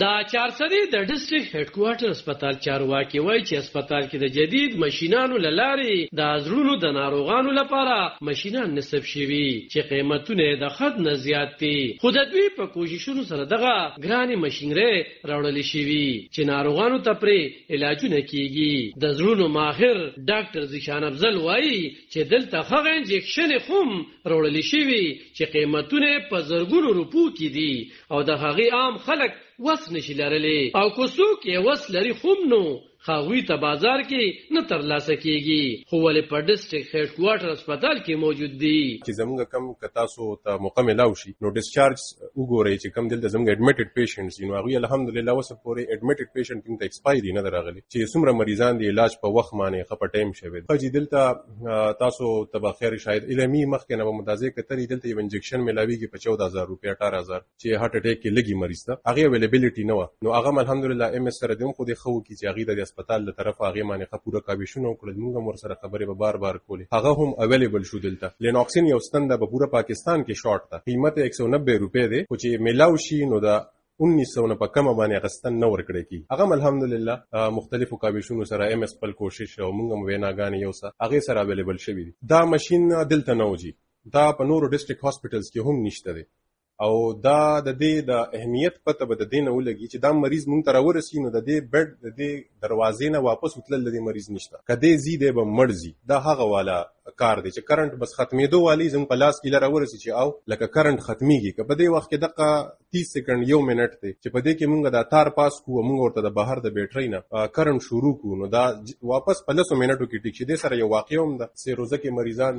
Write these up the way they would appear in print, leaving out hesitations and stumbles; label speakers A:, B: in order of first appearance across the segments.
A: دا چارسدي د ډیسټریکټ هډ کوارټر هسپتال چارواکي وایي چې هسپتال کې د جدید ماشينانو لاري د ازرونو د ناروغانو لپاره ماشينان نصب شوي چې قیمتونه د خد نه زیات دي. خو د دوی په کوششونو سره دغه ګرانې ماشينري راوړل شوي چې ناروغانو ته پرې علاجونه کیږي. د زړونو ماهر ډاکټر زیشان افضل وایي چې دلته هغه انجکشن هم راوړل شوي چې قیمتونه په زرګونو روپو کې دي او د هغه عام خلک وس نشي لرلی او کو څوک یې وس لري هم نو خاوی ته بازار کې نه ترلاسه کیږي خو ولې په ډیسټریکټ هډ کوارټر هسپتال کې موجود دي.
B: چې زموږ کم کتاسو ته موقع ملاو شي نو ډیسچارج وګورئ چې کم دلته زموږ اډمیټډ پیشنټس نو هغه الحمدلله اوس پورې اډمیټډ پیشنټ ته ایکسپایری نه راغلي چې څومره مریضان دی علاج په وخت باندې خپه ټایم شوی. خو دلته تاسو تبا خیر شاید علمي مخکې نه متازه کتري دلته یو انجکشن ملاويږي په 14000 روپیا 18000 چې هارت اٹیک کې لګي مریض ته هغه اویلیبিলিټي نه و نو هغه الحمدلله ام اس سره دم خو د خو کی چې هغه د هسپتال له طرف هغه باندې خپوره کابیشونه وکړل موږ مر سره خبرې به بار کولې هغه هم اویلیبل شو دلته. لینوکسین یو ستند په پورا پاکستان کې شارټ ده قیمت 190 روپے دی خو چې ملاو شي نو دا 1900 په کم باندې غستن نه ورکړي کی هغه الحمدلله مختلفو کابیشونو سره ام اس خپل کوشش او موږ ویناګان یو سره هغه سره اویلیبل شوی دی. دا ماشين دلته نه وږي دا په نورو ډیسټریکټ هاسپټلز کې هم نشته دی او دا د دې د اهمیت پته به د دې نه ولګي چې دا مریض مونږ ته راورسي نو د دې بیډ د دې دروازې نه واپس وتلل د مریض نشته کدی زیده به مرزي دا هغه والا کار دی چې کرنٹ بس ختمېدو والی زم په لاس کې لاره ورسي چې او لکه کرنٹ ختميږي که په دې وخت کې دغه 30 سکند یو منټ دی چې په دې کې مونږ د تار پاس کوو مونږ ورته د بهر د بیټری نه کرنٹ شروع کوو نو دا واپس په 10 منټو کې ټیک شي. د سره یو واقع هم ده سیروزه کې مریضان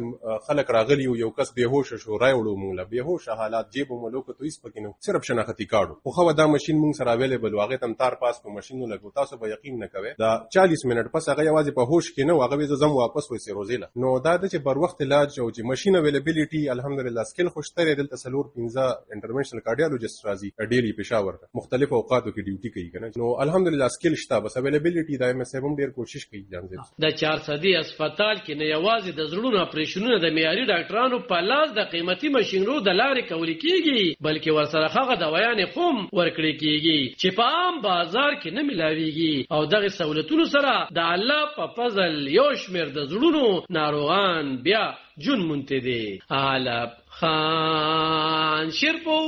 B: خلک راغلي یو کس بهوش شو راوړو مونږ له بهوش حالات جيب ملوک تو هیڅ پکې نو صرف شناختی کارت خو خو دا ماشين مونږ سره اویلیبل واغې تم تار پاس په ماشينو لګو تاسو به یقین نه کوئ دا 40 منټ پس هغه یوازې په هوش کې نه واغې زم واپس وې سیروزه نو دا د چې بر وخت علاج او چې ماشين اویلیبিলিټي الحمدلله سکل خوشتره دلته سلور 15 انټرونشنل کارډیالوجست راځي ډیلی پېښور مختلف اوقاتو کې ډیوټي کوي کنه نو الحمدلله سکل شته بس اویلیبিলিټي دا ام اس هم ډیر کوشش کوي ځان دې.
A: د 400 هسپتال کې نه یوازې د زړونو اپریشنونه د معیاري ډاکټرانو په لاس د قیمتي ماشينرو د لارې کول کیږي بلکې ورسره هغه دوايان هم ورکړي کیږي چې په عام بازار کې نه ملاويږي او دغه سہولتونو سره د الله په فضل یو شمیر د زړونو ناروغان بیا جون منتدي. علب خان شرپو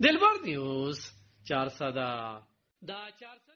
A: دلبر نیوز 400 دا 400